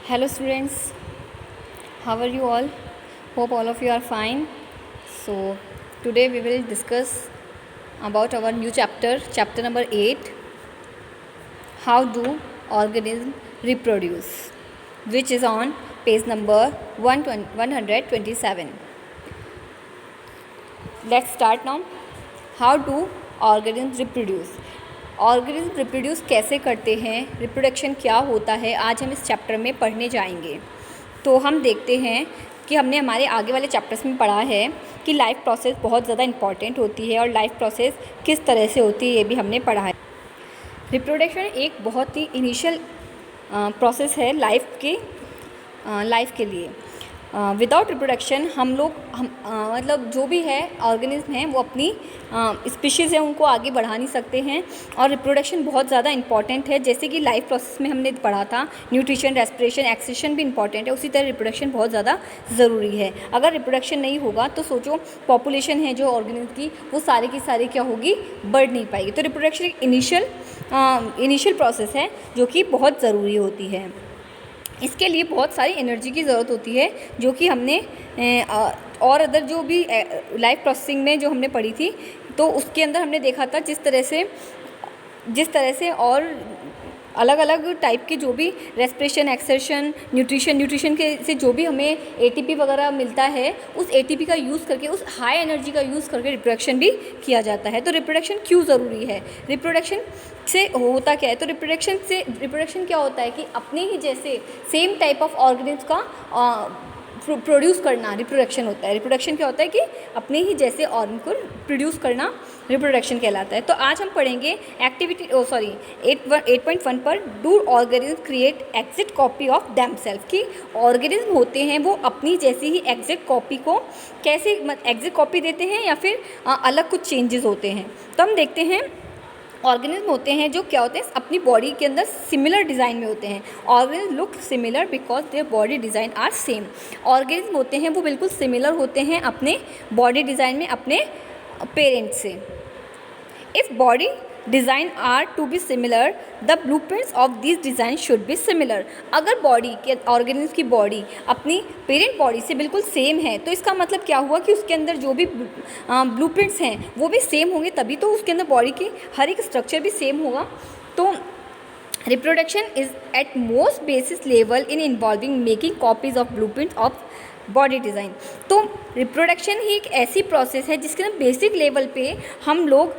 Hello students, how are you all? Hope all of you are fine. So today we will discuss about our new chapter number 8, how do organisms reproduce, which is on page number 127. Let's start now. How do organisms reproduce? Organism reproduce कैसे करते हैं, reproduction क्या होता है, आज हम इस chapter में पढ़ने जाएंगे। तो हम देखते हैं कि हमने हमारे आगे वाले चैप्टर्स में पढ़ा है कि लाइफ प्रोसेस बहुत ज़्यादा इंपॉर्टेंट होती है और लाइफ प्रोसेस किस तरह से होती है ये भी हमने पढ़ा है। रिप्रोडक्शन एक बहुत ही इनिशियल प्रोसेस है लाइफ के लिए। विदाउट रिप्रोडक्शन हम मतलब जो भी है ऑर्गेनिज्म हैं वो अपनी स्पीशीज़ है उनको आगे बढ़ा नहीं सकते हैं। और रिप्रोडक्शन बहुत ज़्यादा इंपॉर्टेंट है, जैसे कि लाइफ प्रोसेस में हमने पढ़ा था न्यूट्रिशन, रेस्पिरेशन, एक्सेशन भी इंपॉर्टेंट है, उसी तरह रिप्रोडक्शन बहुत ज़्यादा ज़रूरी है। अगर रिप्रोडक्शन नहीं होगा तो सोचो पॉपुलेशन है जो ऑर्गेनिज्म की वो सारी की सारी क्या होगी, बढ़ नहीं पाएगी। तो रिप्रोडक्शन एक इनिशियल प्रोसेस है जो कि बहुत ज़रूरी होती है। इसके लिए बहुत सारी एनर्जी की ज़रूरत होती है जो कि हमने और अदर जो भी लाइफ प्रोसेसिंग में जो हमने पढ़ी थी तो उसके अंदर हमने देखा था जिस तरह से और अलग अलग टाइप के जो भी रेस्पिरेशन, एक्सेशन, न्यूट्रिशन के से जो भी हमें एटीपी वगैरह मिलता है उस एटीपी का यूज़ करके, उस हाई एनर्जी का यूज़ करके रिप्रोडक्शन भी किया जाता है। तो रिप्रोडक्शन क्यों ज़रूरी है, रिप्रोडक्शन से होता क्या है? तो रिप्रोडक्शन क्या होता है कि अपने ही जैसे सेम टाइप ऑफ ऑर्गेनिज्म का प्रोड्यूस करना रिप्रोडक्शन होता है। रिप्रोडक्शन क्या होता है कि अपने ही जैसे ऑर्गन को प्रोड्यूस करना रिप्रोडक्शन कहलाता है। तो आज हम पढ़ेंगे 8.1 पर do organism create exact copy of themselves, कि ऑर्गेनिज्म होते हैं वो अपनी जैसी ही एग्जैक्ट कॉपी को कैसे एग्जैक्ट कॉपी देते हैं या फिर अलग कुछ चेंजेस होते हैं। तो हम देखते हैं ऑर्गेनिज्म होते हैं जो क्या होते हैं अपनी बॉडी के अंदर सिमिलर डिज़ाइन में होते हैं। Organism look similar because their body design are same. Organism होते हैं वो बिल्कुल सिमिलर होते हैं अपने बॉडी डिज़ाइन में अपने पेरेंट से। If body design are to be similar the blueprints of this design should be similar. अगर बॉडी के ऑर्गेनिज्म की बॉडी अपनी पेरेंट बॉडी से बिल्कुल सेम है तो इसका मतलब क्या हुआ कि उसके अंदर जो भी ब्लूप्रिंट्स हैं वो भी सेम होंगे, तभी तो उसके अंदर बॉडी की हर एक स्ट्रक्चर भी सेम होगा। तो reproduction is at most basis level in involving making copies of blueprint of body design. तो रिप्रोडक्शन ही एक ऐसी प्रोसेस है जिसके ना बेसिक लेवल पे हम लोग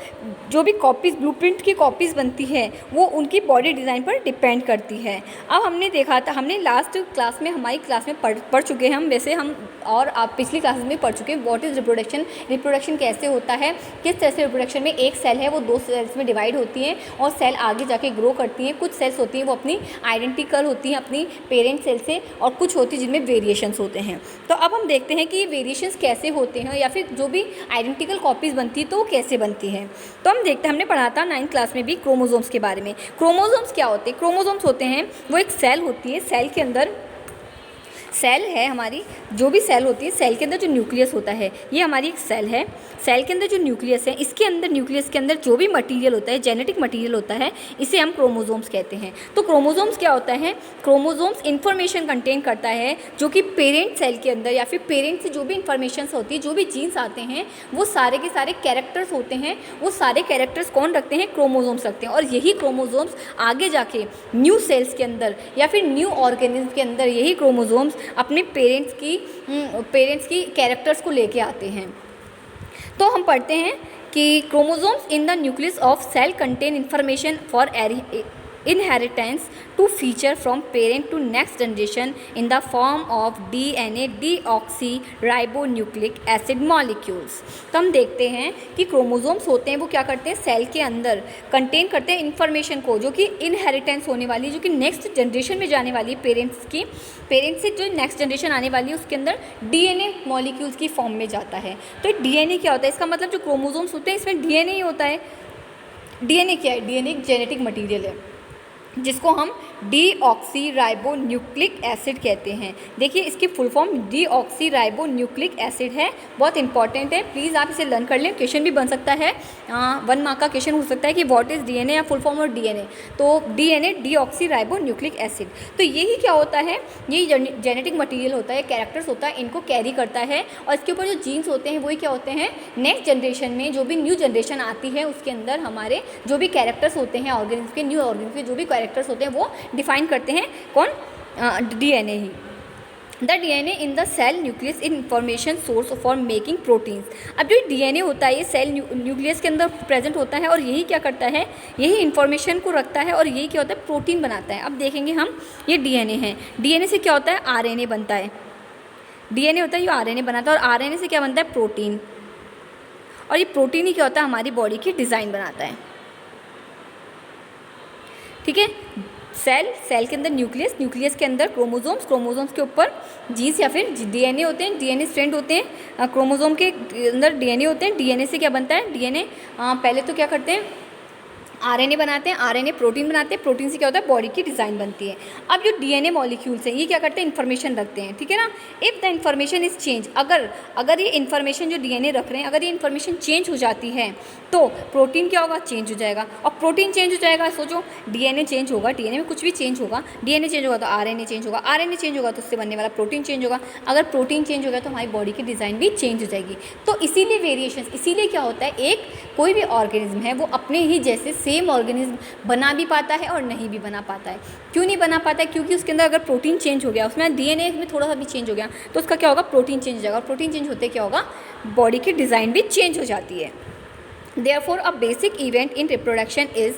जो भी कॉपीज़ ब्लूप्रिंट की कॉपीज़ बनती है वो उनकी बॉडी डिज़ाइन पर डिपेंड करती है। अब हमने देखा था, हमने लास्ट क्लास में हमारी क्लास में पढ़ चुके हैं हम, वैसे हम और आप पिछली क्लासेस में पढ़ चुके हैं व्हाट इज़ रिप्रोडक्शन, रिप्रोडक्शन कैसे होता है, किस तरह से रिप्रोडक्शन में एक सेल है वो 2 सेल्स में डिवाइड होती हैं और सेल आगे जाके ग्रो करती हैं। कुछ सेल्स होती हैं वो अपनी आइडेंटिकल होती हैं अपनी पेरेंट सेल से और कुछ होती हैं जिनमें वेरिएशंस होते हैं। तो अब हम देखते हैं कि ये वेरिएशंस कैसे होते हैं या फिर जो भी आइडेंटिकल कॉपीज़ बनती है तो वो कैसे बनती हैं। तो हम देखते हैं, हमने पढ़ा था 9th क्लास में भी क्रोमोसोम्स के बारे में। क्रोमोसोम्स क्या होते हैं? क्रोमोसोम्स होते हैं वो एक सेल होती है, सेल के अंदर सेल है हमारी, जो भी सेल होती है सेल के अंदर जो न्यूक्लियस होता है ये हमारी एक सेल है। सेल के अंदर जो न्यूक्लियस है इसके अंदर न्यूक्लियस के अंदर जो भी मटेरियल होता है, जेनेटिक मटेरियल होता है, इसे हम क्रोमोसोम्स कहते हैं। तो क्रोमोसोम्स क्या होता है? क्रोमोसोम्स इन्फॉर्मेशन कंटेन करता है जो कि पेरेंट सेल के अंदर या फिर पेरेंट से जो भी इन्फॉर्मेशन होती है, जो भी जीन्स आते हैं वो सारे के सारे कैरेक्टर्स होते हैं। वो सारे कैरेक्टर्स कौन रखते हैं? क्रोमोसोम्स रखते हैं। और यही क्रोमोसोम्स आगे जाके न्यू सेल्स के अंदर या फिर न्यू ऑर्गेनिज्म के अंदर यही क्रोमोसोम्स अपने पेरेंट्स की कैरेक्टर्स को लेके आते हैं। तो हम पढ़ते हैं कि chromosomes in the nucleus of cell contain information for inheritance to feature from parent to next generation in the form of DNA deoxyribonucleic acid molecules। तो हम देखते हैं कि क्रोमोसोम्स होते हैं वो क्या करते हैं, सेल के अंदर कंटेन करते हैं इन्फॉर्मेशन को जो कि इनहेरिटेंस होने वाली, जो कि नेक्स्ट जनरेशन में जाने वाली, पेरेंट्स से जो नेक्स्ट जनरेशन आने वाली है उसके अंदर DNA मॉलिक्यूल्स की फॉर्म में जाता है। तो DNA क्या होता है? इसका मतलब जो क्रोमोसोम्स होते हैं इसमें DNA ही होता है। DNA क्या है? DNA एक जेनेटिक मटीरियल है। जिसको हम डीऑक्सीराइबोन्यूक्लिक एसिड कहते हैं। देखिए इसकी फुल फॉर्म डीऑक्सीराइबोन्यूक्लिक एसिड है, बहुत इंपॉर्टेंट है, प्लीज़ आप इसे लर्न कर लें। क्वेश्चन भी बन सकता है, 1 मार्क का क्वेश्चन हो सकता है कि व्हाट इज़ डीएनए या फुल फॉर्म और डीएनए। तो डीएनए डीऑक्सीराइबोन्यूक्लिक एसिड, तो यही क्या होता है, यही जेनेटिक मटीरियल होता है, कैरेक्टर्स होता है, इनको कैरी करता है और इसके ऊपर जो जीन्स होते हैं वही क्या होते हैं, नेक्स्ट जनरेशन में जो भी न्यू जनरेशन आती है उसके अंदर हमारे जो भी कैरेक्टर्स होते हैं ऑर्गेनिज्म के, न्यू ऑर्गेनिज्म के जो भी कैरेक्टर्स होते हैं वो डिफाइन करते हैं कौन, डीएनए ही। The DNA in the cell nucleus in information source for making proteins. अब जो डीएनए होता है ये सेल न्यूक्लियस के अंदर प्रेजेंट होता है और यही क्या करता है, यही इंफॉर्मेशन को रखता है और यही क्या होता है, प्रोटीन बनाता है। अब देखेंगे हम, ये डीएनए है, डीएनए से क्या होता है, आरएनए बनता है, डीएनए होता है ये आरएनए बनाता है और आरएनए से क्या बनता है, प्रोटीन, और ये प्रोटीन ही क्या होता है, हमारी बॉडी की डिज़ाइन बनाता है। ठीक है, सेल के अंदर न्यूक्लियस, न्यूक्लियस के अंदर क्रोमोसोम्स, क्रोमोसोम्स के ऊपर जीन्स या फिर डीएनए होते हैं, डीएनए स्ट्रैंड होते हैं, क्रोमोसोम के अंदर डीएनए होते हैं। डीएनए से क्या बनता है, डीएनए पहले तो क्या करते हैं, आरएनए बनाते हैं, आरएनए प्रोटीन बनाते हैं, प्रोटीन से क्या होता है, बॉडी की डिज़ाइन बनती है। अब जो डीएनए मॉलिक्यूल्स हैं ये क्या करते हैं, इन्फॉर्मेशन रखते हैं, ठीक है ना। If the information is change, अगर ये इन्फॉर्मेशन जो डीएनए रख रहे हैं अगर ये इन्फॉर्मेशन चेंज हो जाती है तो प्रोटीन क्या होगा, चेंज हो जाएगा, और प्रोटीन चेंज हो जाएगा, सोचो डीएनए चेंज होगा, डीएनए में कुछ भी चेंज होगा, डीएनए चेंज होगा तो आरएनए चेंज होगा, आरएनए चेंज होगा तो उससे बनने वाला प्रोटीन चेंज होगा, अगर प्रोटीन चेंज होगा तो हमारी बॉडी की डिज़ाइन भी चेंज हो जाएगी। तो इसीलिए वेरिएशन, इसीलिए क्या होता है, एक कोई भी ऑर्गेनिज्म है वो अपने ही जैसे सेम ऑर्गेनिज्म बना भी पाता है और नहीं भी बना पाता है। क्यों नहीं बना पाता है, क्योंकि उसके अंदर अगर प्रोटीन चेंज हो गया, उसमें डीएनए में थोड़ा सा भी चेंज हो गया तो उसका क्या होगा, प्रोटीन चेंज हो जाएगा, और प्रोटीन चेंज होते क्या होगा, बॉडी की डिज़ाइन भी चेंज हो जाती है। Therefore, a basic event in reproduction is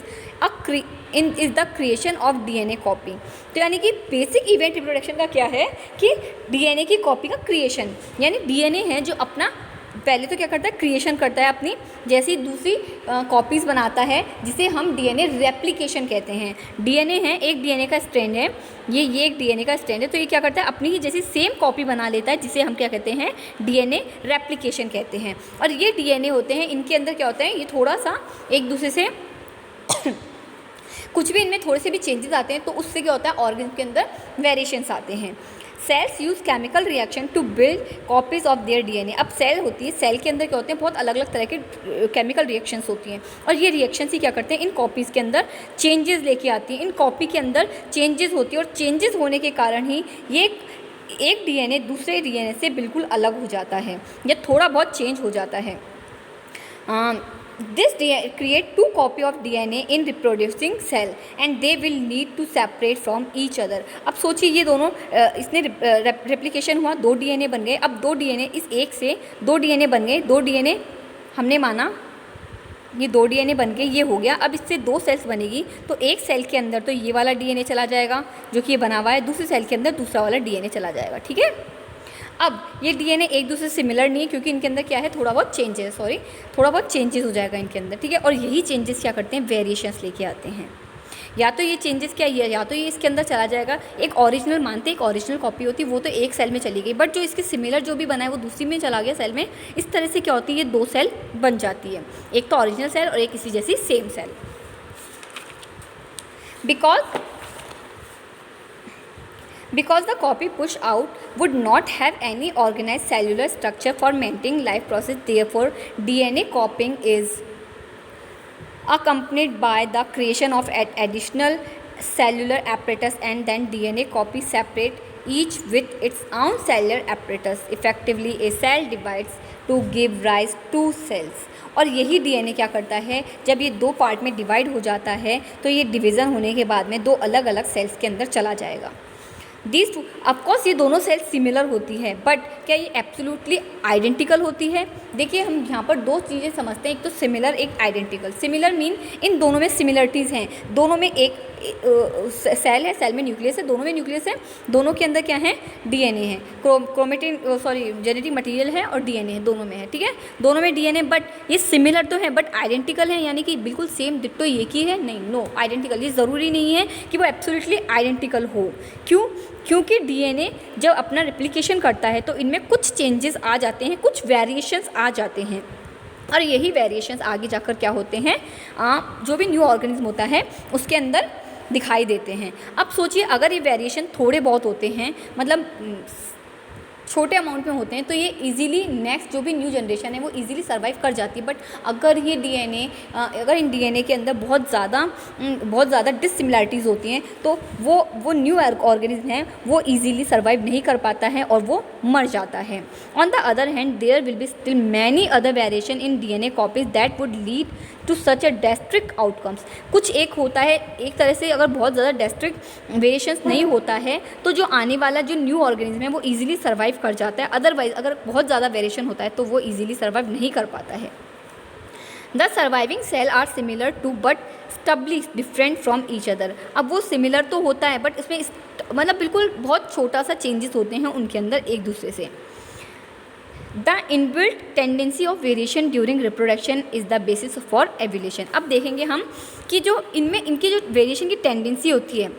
the creation of DNA copy। तो यानी कि बेसिक इवेंट रिप्रोडक्शन का क्या है कि डीएनए की कॉपी का क्रिएशन, यानी डीएनए है जो अपना पहले तो क्या करता है, क्रिएशन करता है अपनी जैसी दूसरी कॉपीज़ बनाता है, जिसे हम डीएनए रेप्लिकेशन कहते हैं। डीएनए है, एक डीएनए का स्ट्रैंड है, ये एक डीएनए का स्ट्रैंड है, तो ये क्या करता है, अपनी ही जैसी सेम कॉपी बना लेता है, जिसे हम क्या कहते हैं, डीएनए रेप्लिकेशन कहते हैं। और ये डीएनए होते हैं, इनके अंदर क्या होता है, ये थोड़ा सा एक दूसरे से कुछ भी इनमें थोड़े से भी चेंजेस आते हैं तो उससे क्या होता है, ऑर्गन के अंदर वेरिएशंस आते हैं। Cells use chemical reaction to build copies of their DNA. अब सेल होती है, सेल के अंदर क्या होते हैं, बहुत अलग अलग तरह के केमिकल रिएक्शंस होती हैं और ये रिएक्शंस ही क्या करते हैं, इन कॉपीज़ के अंदर चेंजेस लेके आती हैं। इन कॉपी के अंदर चेंजेस होती है और चेंजेस होने के कारण ही ये एक डीएनए दूसरे डीएनए से बिल्कुल अलग हो जाता है या थोड़ा बहुत चेंज हो जाता है। This create 2 copy of DNA in reproducing cell and they will need to separate from each other। अब सोचिए ये दोनों इसने रेप्लिकेशन हुआ, 2 डीएनए बन गए। अब 2 डीएनए, इस एक से 2 डीएनए बन गए, 2 डीएनए हमने माना ये 2 डीएनए बन गए, ये हो गया। अब इससे 2 सेल्स बनेगी तो एक सेल के अंदर तो ये वाला डीएनए चला जाएगा जो कि ये बना हुआ है, दूसरी सेल के अंदर दूसरा वाला डीएनए चला जाएगा, ठीक है। अब ये डीएनए एक दूसरे से सिमिलर नहीं है क्योंकि इनके अंदर क्या है, थोड़ा बहुत चेंजेस हो जाएगा इनके अंदर, ठीक है। और यही चेंजेस क्या करते हैं, वेरिएशंस लेके आते हैं। या तो ये चेंजेस क्या है, या तो ये इसके अंदर चला जाएगा, एक ओरिजिनल मानते हैं, एक ओरिजिनल कॉपी होती है वो तो एक सेल में चली गई, बट जो इसके सिमिलर जो भी बना है वो दूसरी में चला गया सेल में। इस तरह से क्या होती है, ये 2 सेल बन जाती है, एक तो ओरिजिनल सेल और एक इसी जैसी same cell. Because the copy push out would not have any organized cellular structure for maintaining life process, therefore DNA copying is accompanied by the creation of additional cellular apparatus and then DNA copy separate each with its own cellular apparatus। Effectively a cell divides to give rise to cells। और यही DNA क्या करता है, जब ये 2 part में divide हो जाता है तो ये डिवीज़न होने के बाद में 2 अलग अलग सेल्स के अंदर चला जाएगा। दिस ऑफकोर्स ये दोनों सेल्स सिमिलर होती है, बट क्या ये एब्सोल्युटली आइडेंटिकल होती है। देखिए हम यहाँ पर 2 चीज़ें समझते हैं, एक तो सिमिलर, एक आइडेंटिकल। सिमिलर मीन इन दोनों में सिमिलरिटीज़ हैं, दोनों में एक सेल है, सेल में न्यूक्लियस है, दोनों में न्यूक्लियस है, दोनों के अंदर क्या है, डीएनए है, जेनेटिक मटेरियल है और डीएनए है, दोनों में है, ठीक है। दोनों में डीएनए, बट ये सिमिलर तो है बट आइडेंटिकल है, यानी कि बिल्कुल सेम डिट्टो एक ही है, नहीं, नो आइडेंटिकल। ये ज़रूरी नहीं है कि वो एब्सोल्युटली आइडेंटिकल हो। क्यों? क्योंकि डीएनए जब अपना रेप्लिकेशन करता है तो इनमें कुछ चेंजेस आ जाते हैं, कुछ वेरिएशंस आ जाते हैं और यही वेरिएशंस आगे जाकर क्या होते हैं, जो भी न्यू ऑर्गेनिज्म होता है उसके अंदर दिखाई देते हैं। अब सोचिए अगर ये वेरिएशन थोड़े बहुत होते हैं, मतलब छोटे अमाउंट में होते हैं, तो ये इजीली नेक्स्ट जो भी न्यू जनरेशन है वो इजीली सर्वाइव कर जाती है। बट अगर ये डीएनए अगर इन डीएनए के अंदर बहुत ज़्यादा डिससिमिलरिटीज़ होती हैं, तो वो न्यू ऑर्गेनिज्म है वो इजीली सर्वाइव नहीं कर पाता है और वो मर जाता है। On the other hand there will be still many other variation in DNA copies that would lead to such a drastic outcomes. कुछ एक होता है, एक तरह से अगर बहुत ज़्यादा ड्रास्टिक वेरिएशंस नहीं होता है तो जो आने वाला जो न्यू ऑर्गेनिज्म है वो इजीली सर्वाइव कर जाता है। अदरवाइज अगर बहुत ज़्यादा वेरिएशन होता है तो वो इजीली सर्वाइव नहीं कर पाता है। The surviving cell are similar to but subtly different from each other. अब वो सिमिलर तो होता है बट इसमें मतलब बिल्कुल बहुत छोटा सा चेंजेस होते हैं उनके अंदर एक दूसरे से। The inbuilt tendency of variation during reproduction is the basis for evolution. अब देखेंगे हम कि जो इनमें इनकी जो वेरिएशन की टेंडेंसी होती है,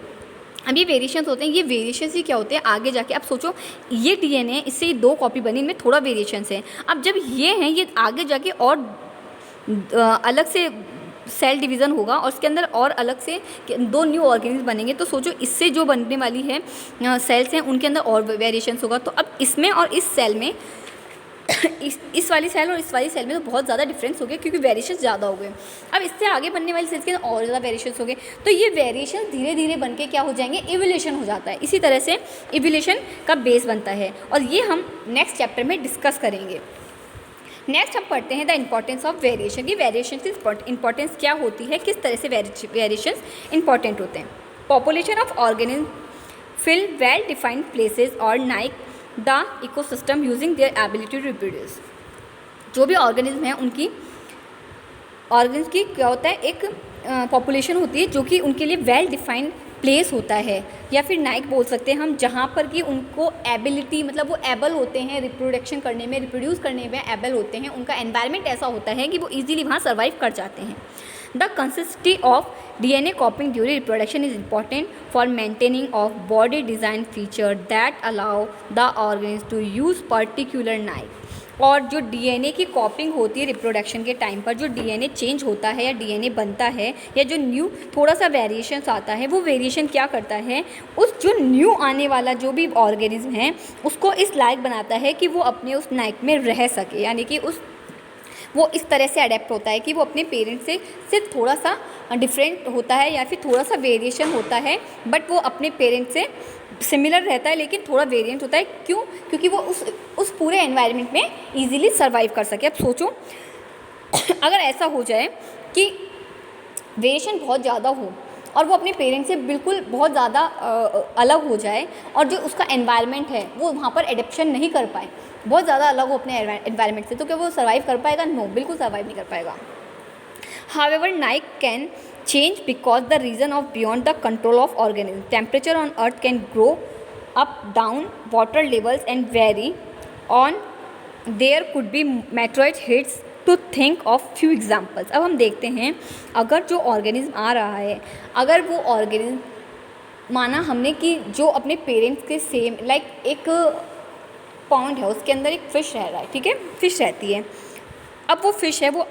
अब ये वेरिएशंस होते हैं, ये वेरिएशंस ही क्या होते हैं आगे जाके। अब सोचो ये डीएनए, इससे 2 कॉपी बनी, इनमें थोड़ा वेरिएशंस है। अब जब ये हैं ये आगे जाके और अलग से सेल डिवीज़न होगा और उसके अंदर और अलग से 2 न्यू ऑर्गेनिज्म बनेंगे, तो सोचो इससे जो बनने वाली है सेल्स हैं उनके अंदर और वेरिएशंस होगा। तो अब इसमें और इस सेल में इस वाली सेल और इस वाली सेल में तो बहुत ज़्यादा डिफरेंस हो गया क्योंकि वेरिएशन ज़्यादा हो गए। अब इससे आगे बनने वाली सेल्स के अंदर और ज़्यादा वेरिएशन हो गए, तो ये वेरिएशन धीरे धीरे बन के क्या हो जाएंगे, इवोल्यूशन हो जाता है। इसी तरह से इवोल्यूशन का बेस बनता है और ये हम नेक्स्ट चैप्टर में डिस्कस करेंगे। नेक्स्ट हम पढ़ते हैं द इम्पॉर्टेंस ऑफ वेरिएशन की वेरिएशन की इंपॉर्टेंस क्या होती है, किस तरह से वेरिएशन इंपॉर्टेंट होते हैं। Population of organism fill well defined places और niche the ecosystem using their ability to reproduce. जो भी ऑर्गेनिज्म है उनकी ऑर्गेनिज्म की क्या होता है, एक पॉपुलेशन होती है जो कि उनके लिए वेल डिफाइंड प्लेस होता है या फिर नाइक बोल सकते हैं हम, जहाँ पर कि उनको एबिलिटी मतलब वो एबल होते हैं रिप्रोडक्शन करने में, रिप्रोड्यूस करने में एबल होते हैं। उनका एनवायरनमेंट ऐसा होता है कि वो इजीली वहाँ सर्वाइव कर जाते हैं। The consistency of DNA copying during reproduction is important for maintaining of body design feature that allow the organism to use particular knife। और जो डीएनए की कॉपिंग होती है रिप्रोडक्शन के टाइम पर, जो डीएनए चेंज होता है या डीएनए बनता है या जो न्यू थोड़ा सा वेरिएशंस आता है, वो वेरिएशन क्या करता है, उस जो न्यू आने वाला जो भी ऑर्गेनिज्म है उसको इस लायक बनाता है कि वो अपने उस नाइक में रह सके, यानी कि वो इस तरह से अडेप्ट होता है कि वो अपने पेरेंट्स से सिर्फ थोड़ा सा डिफरेंट होता है या फिर थोड़ा सा वेरिएशन होता है, बट वो अपने पेरेंट्स से सिमिलर रहता है लेकिन थोड़ा वेरिएंट होता है। क्यों? क्योंकि वो उस पूरे एनवायरनमेंट में इजीली सर्वाइव कर सके। अब सोचो अगर ऐसा हो जाए कि वेरिएशन बहुत ज़्यादा हो और वो अपने पेरेंट्स से बिल्कुल बहुत ज़्यादा अलग हो जाए और जो उसका एनवायरनमेंट है वो वहाँ पर एडेप्शन नहीं कर पाए, बहुत ज़्यादा अलग हो अपने एनवायरनमेंट से, तो क्या वो सर्वाइव कर पाएगा? नो, बिल्कुल सर्वाइव नहीं कर पाएगा। However, Nike can change because the region of beyond the control of organism. Temperature on Earth can grow up, down, water levels and vary. On there could be meteorite hits to think of few examples. अब हम देखते हैं अगर जो organism आ रहा है, अगर वो ऑर्गेनिज्म माना हमने कि जो अपने पेरेंट्स के सेम लाइक एक पॉन्ड है उसके अंदर एक फ़िश रह रहा है, ठीक है, फ़िश रहती है। अब वो फ़िश है वो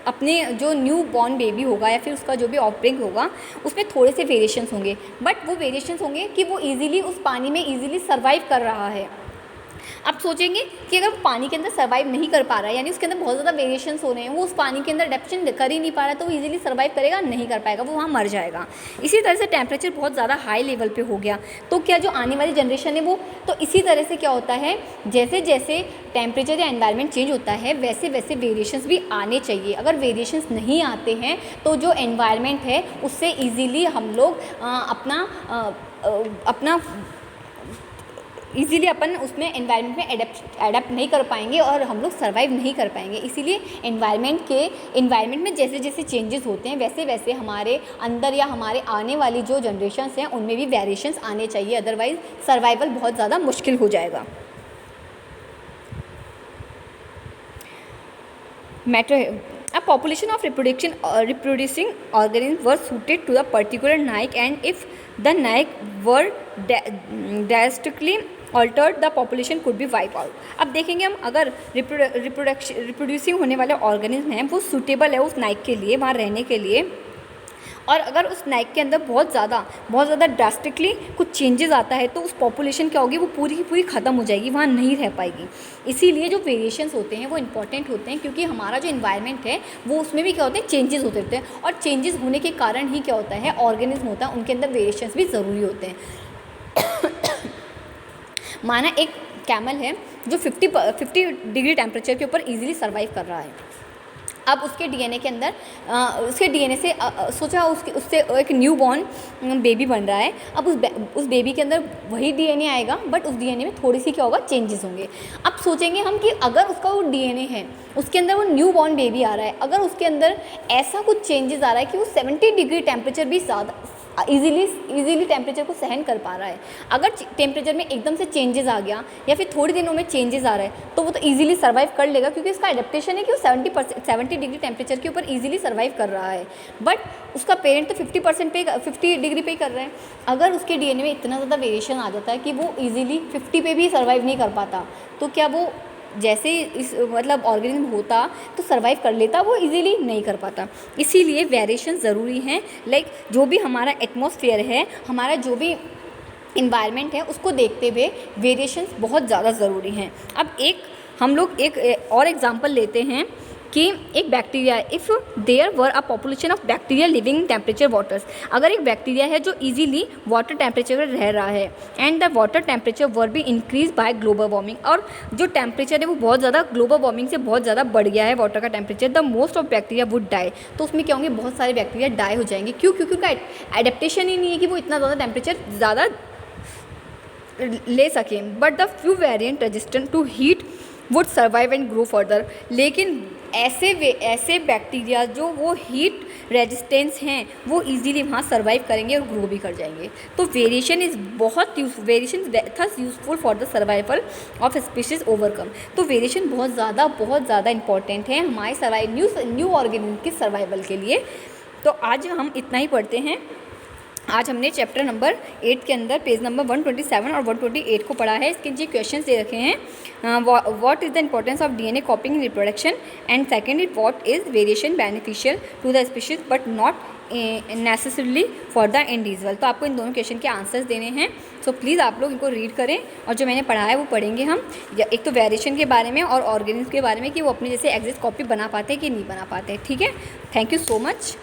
अपने जो न्यू बॉर्न बेबी होगा या फिर उसका जो भी ऑफस्प्रिंग होगा उसमें थोड़े से वेरिएशंस होंगे, बट वो वेरिएशंस होंगे कि वो इजीली उस पानी में इजीली सर्वाइव कर रहा है। आप सोचेंगे कि अगर वो पानी के अंदर सर्वाइव नहीं कर पा रहा है, यानी उसके अंदर बहुत ज़्यादा वेरिएशंस हो रहे हैं, वो उस पानी के अंदर एडेप्शन कर ही नहीं पा रहा है, तो वो इजीली सर्वाइव करेगा? नहीं कर पाएगा, वो वहाँ मर जाएगा। इसी तरह से टेम्परेचर बहुत ज़्यादा हाई लेवल पे हो गया तो क्या जो आने वाली जनरेशन है वो, तो इसी तरह से क्या होता है, जैसे जैसे टेम्परेचर या एनवायरनमेंट चेंज होता है वैसे वैसे वेरिएशंस भी आने चाहिए। अगर वेरिएशंस नहीं आते हैं तो जो एनवायरनमेंट है उससे ईजीली हम लोग अपना इजीली अपन उसमें एनवायरनमेंट में एडेप्ट नहीं कर पाएंगे और हम लोग सर्वाइव नहीं कर पाएंगे। इसीलिए एनवायरनमेंट में जैसे जैसे चेंजेस होते हैं वैसे वैसे हमारे अंदर या हमारे आने वाली जो जनरेशन्स हैं उनमें भी वेरिएशंस आने चाहिए, अदरवाइज सर्वाइवल बहुत ज़्यादा मुश्किल हो जाएगा। A population of reproducing organisms were suited to a particular niche, and if the niche were drastically altered, the population could be wiped out. अब देखेंगे हम अगर रिप्रोड्यूसिंग होने वाले ऑर्गेनिज्म हैं वो सूटेबल है उस नाइक के लिए, वहाँ रहने के लिए, और अगर उस स्नैक के अंदर बहुत ज़्यादा ड्रास्टिकली कुछ चेंजेस आता है तो उस पॉपुलेशन क्या होगी, वो पूरी की पूरी ख़त्म हो जाएगी, वहाँ नहीं रह पाएगी। इसीलिए जो वेरिएशंस होते हैं वो इंपॉर्टेंट होते हैं, क्योंकि हमारा जो इन्वायरमेंट है वो उसमें भी क्या होते हैं, चेंजेस होते रहते हैं, और चेंजेस होने के कारण ही क्या होता है, ऑर्गेनिज्म होता है उनके अंदर वेरिएशंस भी ज़रूरी होते हैं। माना एक कैमल है जो 50 डिग्री टेम्परेचर के ऊपर इजीली सर्वाइव कर रहा है। अब उसके डीएनए के अंदर उसके डीएनए से सोचा उससे एक न्यू बॉर्न बेबी बन रहा है। अब उस बेबी के अंदर वही डीएनए आएगा, बट उस डीएनए में थोड़ी सी क्या होगा, चेंजेस होंगे। अब सोचेंगे हम कि अगर उसका वो डीएनए है, उसके अंदर वो न्यू बॉर्न बेबी आ रहा है, अगर उसके अंदर ऐसा कुछ चेंजेस आ रहा है कि वो 70 डिग्री टेम्परेचर भी ज़्यादा इजीली टेम्परेचर को सहन कर पा रहा है। अगर टेम्परेचर में एकदम से चेंजेस आ गया या फिर थोड़ी दिनों में चेंजेस आ रहा है तो वो तो इजीली सर्वाइव कर लेगा, क्योंकि उसका एडेप्टेशन है कि वो 70 डिग्री टेम्परेचर के ऊपर इजीली सर्वाइव कर रहा है। बट उसका पेरेंट तो 50 डिग्री पे ही कर रहा है। अगर उसके डीएनए में इतना ज़्यादा वेरिएशन आ जाता है कि वो इजीली 50 पे भी सर्वाइव नहीं कर पाता, तो क्या वो जैसे इस मतलब ऑर्गेनिज्म होता तो सर्वाइव कर लेता, वो इजीली नहीं कर पाता। इसीलिए वेरिएशन ज़रूरी हैं। लाइक जो भी हमारा एटमॉस्फेयर है, हमारा जो भी इन्वायरमेंट है, उसको देखते हुए वेरिएशंस बहुत ज़्यादा ज़रूरी हैं। अब हम लोग एक और एग्जांपल लेते हैं कि एक bacteria, if there were a population of bacteria living in temperature waters, अगर एक बैक्टीरिया है जो इजीली वाटर टेम्परेचर पर रह रहा है, and the water temperature were be increase by global warming, और जो टेम्परेचर है वो बहुत ज़्यादा ग्लोबल वार्मिंग से बहुत ज़्यादा बढ़ गया है वाटर का temperature, the most of bacteria would die, तो उसमें क्या होंगे, बहुत सारे बैक्टीरिया डाई हो जाएंगे। क्यों? क्योंकि उनका एडेप्टेशन ही नहीं है कि वो इतना ज़्यादा टेम्परेचर ज़्यादा ले सकें। But the few variant resistant to heat would survive and grow further, लेकिन ऐसे बैक्टीरिया जो वो हीट रेजिस्टेंस हैं वो इजीली वहाँ सर्वाइव करेंगे और ग्रो भी कर जाएंगे। तो variation thus useful for the survival of species overcome. तो वेरिएशन बहुत ज़्यादा इंपॉर्टेंट है हमारे न्यू ऑर्गेनिज्म के सर्वाइवल के लिए। तो आज हम इतना ही पढ़ते हैं। आज हमने चैप्टर नंबर 8 के अंदर पेज नंबर 127 और 128 को पढ़ा है। इसके नीचे क्वेश्चंस दे रखे हैं, what is the importance of DNA copying in reproduction, and second is what is variation beneficial to the species but not necessarily for the individual. तो आपको इन दोनों क्वेश्चन के आंसर्स देने हैं। सो प्लीज़ आप लोग इनको रीड करें, और जो मैंने पढ़ा है वो पढ़ेंगे हम। एक तो वेरिएशन के बारे में और ऑर्गेनिज्म के बारे में कि वो अपने जैसे एग्जैक्ट कॉपी बना पाते हैं कि नहीं बना पाते। ठीक है, थैंक यू सो मच।